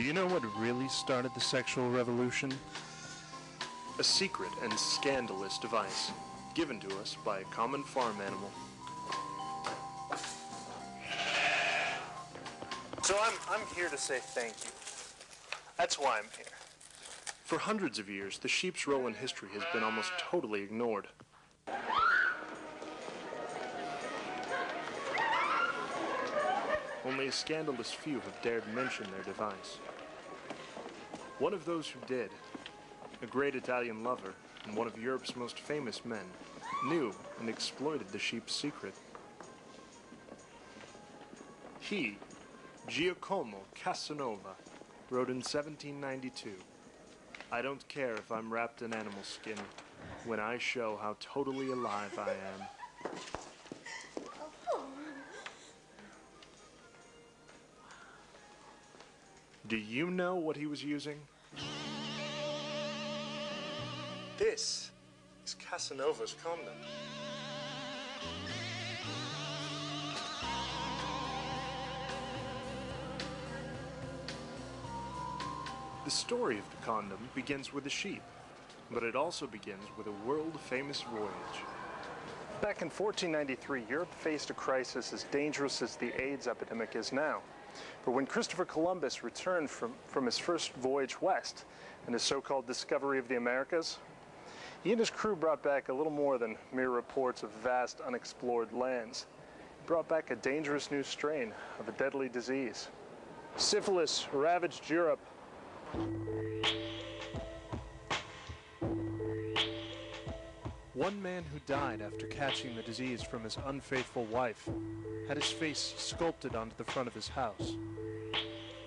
Do you know what really started the sexual revolution? A secret and scandalous device given to us by a common farm animal. So I'm here to say thank you. That's why I'm here. For hundreds of years, the sheep's role in history has been almost totally ignored. Only a scandalous few have dared mention their device. One of those who did, a great Italian lover and one of Europe's most famous men, knew and exploited the sheep's secret. He, Giacomo Casanova, wrote in 1792, "I don't care if I'm wrapped in animal skin, when I show how totally alive I am." Do you know what he was using? This is Casanova's condom. The story of the condom begins with a sheep, but it also begins with a world-famous voyage. Back in 1493, Europe faced a crisis as dangerous as the AIDS epidemic is now. But when Christopher Columbus returned from his first voyage west and his so-called discovery of the Americas, he and his crew brought back a little more than mere reports of vast unexplored lands. He brought back a dangerous new strain of a deadly disease. Syphilis ravaged Europe. One man who died after catching the disease from his unfaithful wife had his face sculpted onto the front of his house.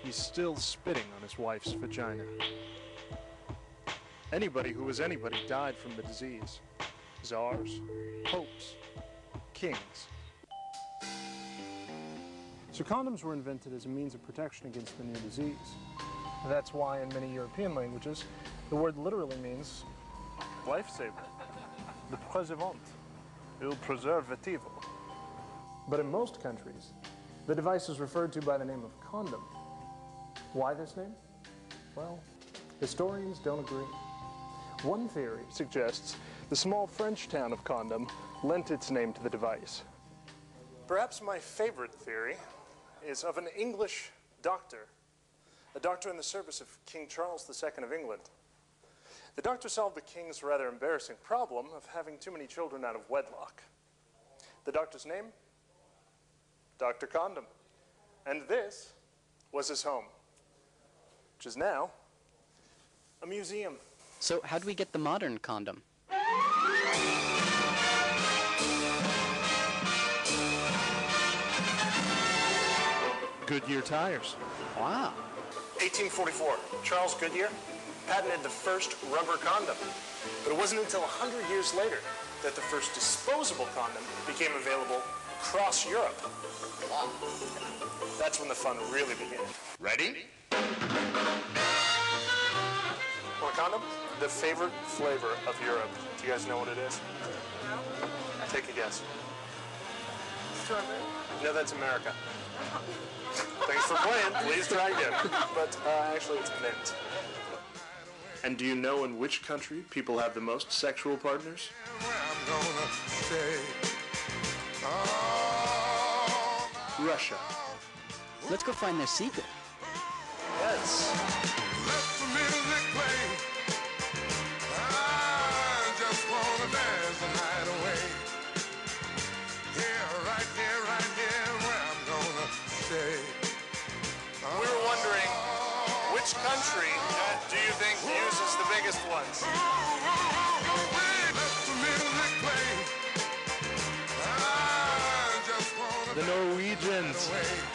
He's still spitting on his wife's vagina. Anybody who was anybody died from the disease. Tsars, popes, kings. So condoms were invented as a means of protection against the new disease. That's why in many European languages, the word literally means lifesaver, the preservant, il preservativo. But in most countries, the device is referred to by the name of condom. Why this name? Well, historians don't agree. One theory suggests the small French town of Condom lent its name to the device. Perhaps my favorite theory is of an English doctor, a doctor in the service of King Charles II of England. The doctor solved the king's rather embarrassing problem of having too many children out of wedlock. The doctor's name? Dr. Condom. And this was his home, which is now a museum. So how do we get the modern condom? Goodyear tires. Wow. 1844, Charles Goodyear patented the first rubber condom. But it wasn't until 100 years later that the first disposable condom became available across Europe. Wow. That's when the fun really began. Ready? For a condom, the favorite flavor of Europe. Do you guys know what it is? Take a guess. No, that's America. Thanks for playing. Please try again. But actually, it's mint. And do you know in which country people have the most sexual partners? Russia. Let's go find their secret. Yes. Let the music play. I just wanna dance the night away. Right here, where I'm gonna stay. We were wondering, which country do you think uses the biggest ones? Let the music play. I just wanna The Norwegians. dance the night away.